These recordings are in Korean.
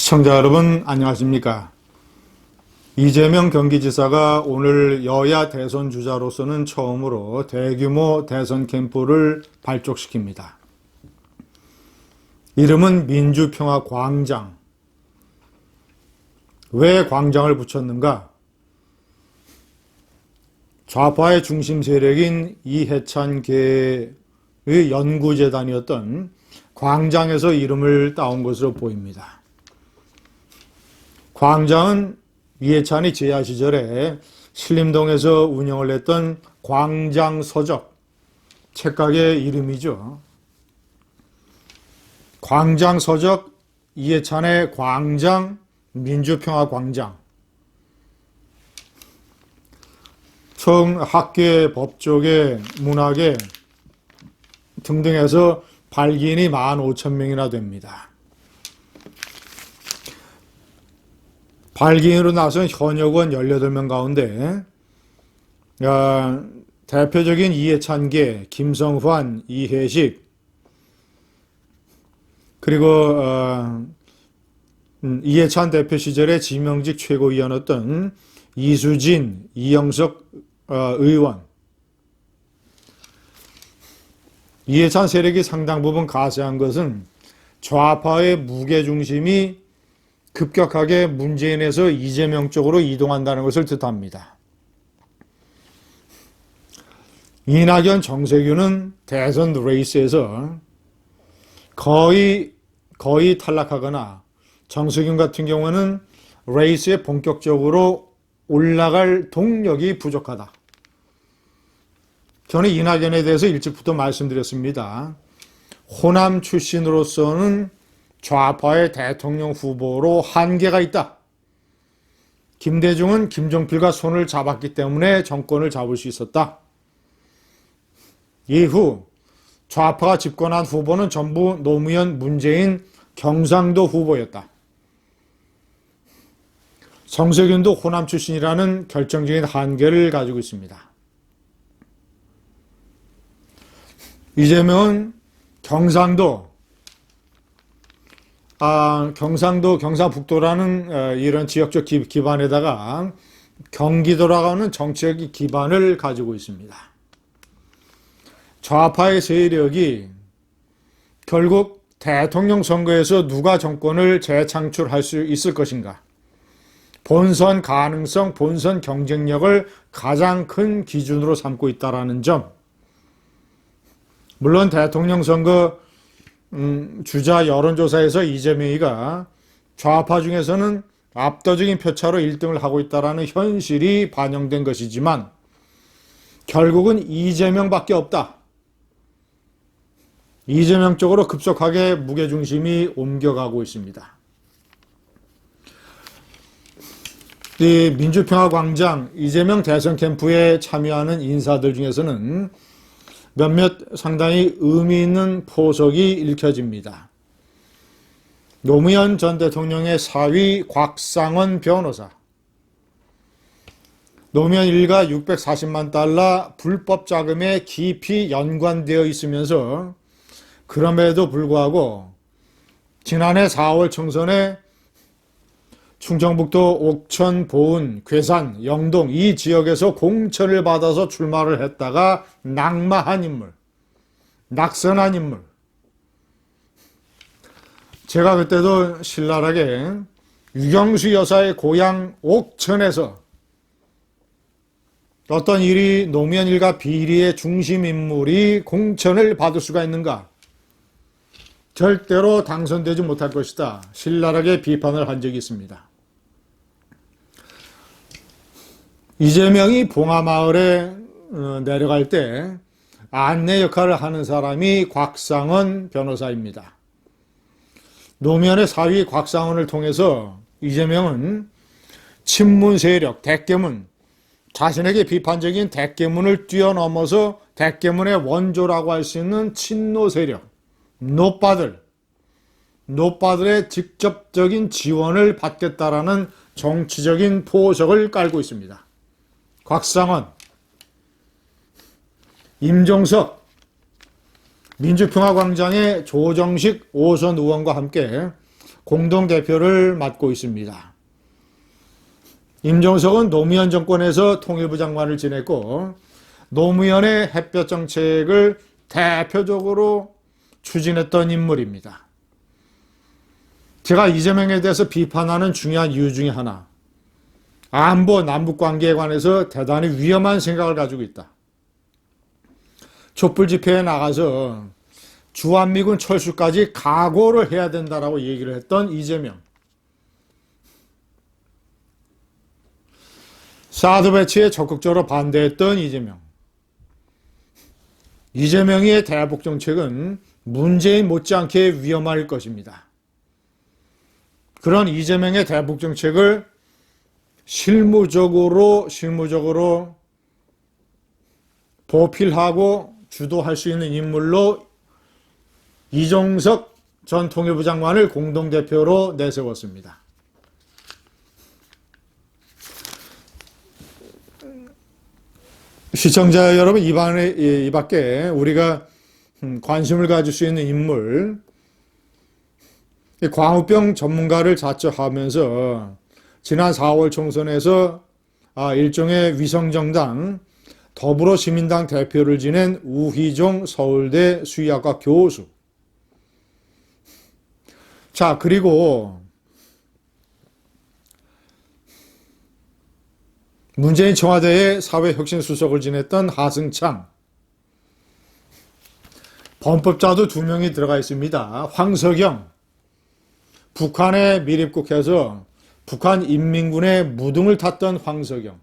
시청자 여러분 안녕하십니까? 이재명 경기지사가 오늘 여야 대선 주자로서는 처음으로 대규모 대선 캠프를 발족시킵니다. 이름은 민주평화광장. 왜 광장을 붙였는가? 좌파의 중심 세력인 이해찬계의 연구재단이었던 광장에서 이름을 따온 것으로 보입니다. 광장은 이해찬이 재야 시절에 신림동에서 운영을 했던 광장서적 책가게 이름이죠. 광장서적, 이해찬의 광장, 민주평화광장. 총 학계, 법조계, 문학계 등등해서 발기인이 15,000명이나 됩니다. 발기인으로 나선 현역원 18명 가운데 대표적인 이해찬계, 김성환, 이해식, 그리고 이해찬 대표 시절에 지명직 최고위원이었던 이수진, 이영석 의원, 이해찬 세력이 상당 부분 가세한 것은 좌파의 무게중심이 급격하게 문재인에서 이재명 쪽으로 이동한다는 것을 뜻합니다. 이낙연, 정세균은 대선 레이스에서 거의 탈락하거나 정세균 같은 경우는 레이스에 본격적으로 올라갈 동력이 부족하다. 저는 이낙연에 대해서 일찍부터 말씀드렸습니다. 호남 출신으로서는 좌파의 대통령 후보로 한계가 있다. 김대중은 김종필과 손을 잡았기 때문에 정권을 잡을 수 있었다. 이후 좌파가 집권한 후보는 전부 노무현, 문재인, 경상도 후보였다. 정세균도 호남 출신이라는 결정적인 한계를 가지고 있습니다. 이재명은 경상북도라는 이런 지역적 기반에다가 경기도라고 하는 정치적 기반을 가지고 있습니다. 좌파의 세력이 결국 대통령 선거에서 누가 정권을 재창출할 수 있을 것인가? 본선 가능성, 본선 경쟁력을 가장 큰 기준으로 삼고 있다는 점. 물론 대통령 선거 주자 여론조사에서 이재명이가 좌파 중에서는 압도적인 표차로 1등을 하고 있다는 현실이 반영된 것이지만 결국은 이재명밖에 없다. 이재명 쪽으로 급속하게 무게중심이 옮겨가고 있습니다. 이 민주평화광장, 이재명 대선 캠프에 참여하는 인사들 중에서는 몇몇 상당히 의미 있는 포석이 읽혀집니다. 노무현 전 대통령의 사위 곽상원 변호사. 노무현 일가 640만 달러 불법 자금에 깊이 연관되어 있으면서 그럼에도 불구하고 지난해 4월 총선에 충청북도 옥천, 보은, 괴산, 영동 이 지역에서 공천을 받아서 출마를 했다가 낙마한 인물, 낙선한 인물. 제가 그때도 신랄하게 유경수 여사의 고향 옥천에서 어떤 일이 노무현 일가 비리의 중심 인물이 공천을 받을 수가 있는가? 절대로 당선되지 못할 것이다. 신랄하게 비판을 한 적이 있습니다. 이재명이 봉하마을에 내려갈 때 안내 역할을 하는 사람이 곽상원 변호사입니다. 노무현의 사위 곽상원을 통해서 이재명은 친문 세력, 대깨문, 자신에게 비판적인 대깨문을 뛰어넘어서 대깨문의 원조라고 할 수 있는 친노 세력, 노빠들의 직접적인 지원을 받겠다라는 정치적인 포석을 깔고 있습니다. 곽상원, 임종석, 민주평화광장의 조정식 5선 의원과 함께 공동대표를 맡고 있습니다. 임종석은 노무현 정권에서 통일부 장관을 지냈고 노무현의 햇볕 정책을 대표적으로 추진했던 인물입니다. 제가 이재명에 대해서 비판하는 중요한 이유 중에 하나, 안보 남북관계에 관해서 대단히 위험한 생각을 가지고 있다. 촛불 집회에 나가서 주한미군 철수까지 각오를 해야 된다라고 얘기를 했던 이재명. 사드 배치에 적극적으로 반대했던 이재명. 이재명의 대북 정책은 문재인 못지않게 위험할 것입니다. 그런 이재명의 대북 정책을 실무적으로 보필하고 주도할 수 있는 인물로 이종석 전 통일부 장관을 공동대표로 내세웠습니다. 시청자 여러분, 이 밖에 우리가 관심을 가질 수 있는 인물, 광우병 전문가를 자처하면서 지난 4월 총선에서 일종의 위성정당 더불어시민당 대표를 지낸 우희종 서울대 수의학과 교수. 자, 그리고 문재인 청와대의 사회혁신수석을 지냈던 하승창. 범법자도 2명이 들어가 있습니다. 황석영. 북한에 밀입국해서 북한 인민군의 무등을 탔던 황석영.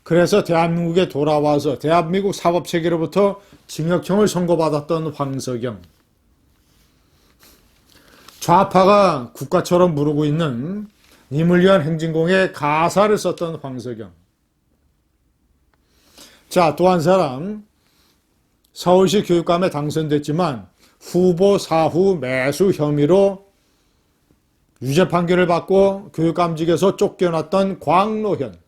그래서 대한민국에 돌아와서 대한민국 사법체계로부터 징역형을 선고받았던 황석영. 좌파가 국가처럼 부르고 있는 임을 위한 행진공에 가사를 썼던 황석영. 자, 또 한 사람, 서울시 교육감에 당선됐지만 후보 사후 매수 혐의로 유죄 판결을 받고 교육감직에서 쫓겨났던 광노현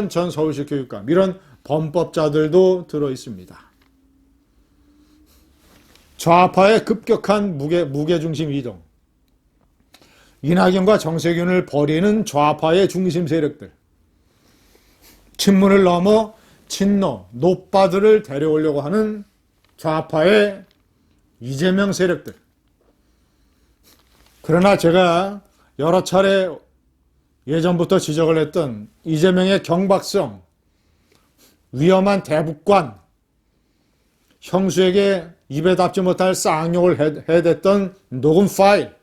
전 서울시 교육감. 이런 범법자들도 들어 있습니다. 좌파의 급격한 무게중심 이동. 이낙연과 정세균을 버리는 좌파의 중심 세력들. 친문을 넘어 친노, 노빠들을 데려오려고 하는 좌파의 이재명 세력들. 그러나 제가 여러 차례 예전부터 지적을 했던 이재명의 경박성, 위험한 대북관, 형수에게 입에 담지 못할 쌍욕을 해댔던 녹음 파일,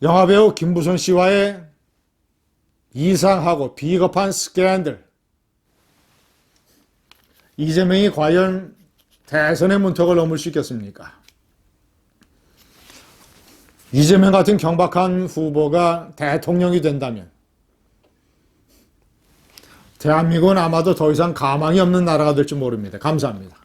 영화배우 김부선 씨와의 이상하고 비겁한 스캔들, 이재명이 과연 대선의 문턱을 넘을 수 있겠습니까? 이재명 같은 경박한 후보가 대통령이 된다면 대한민국은 아마도 더 이상 가망이 없는 나라가 될지 모릅니다. 감사합니다.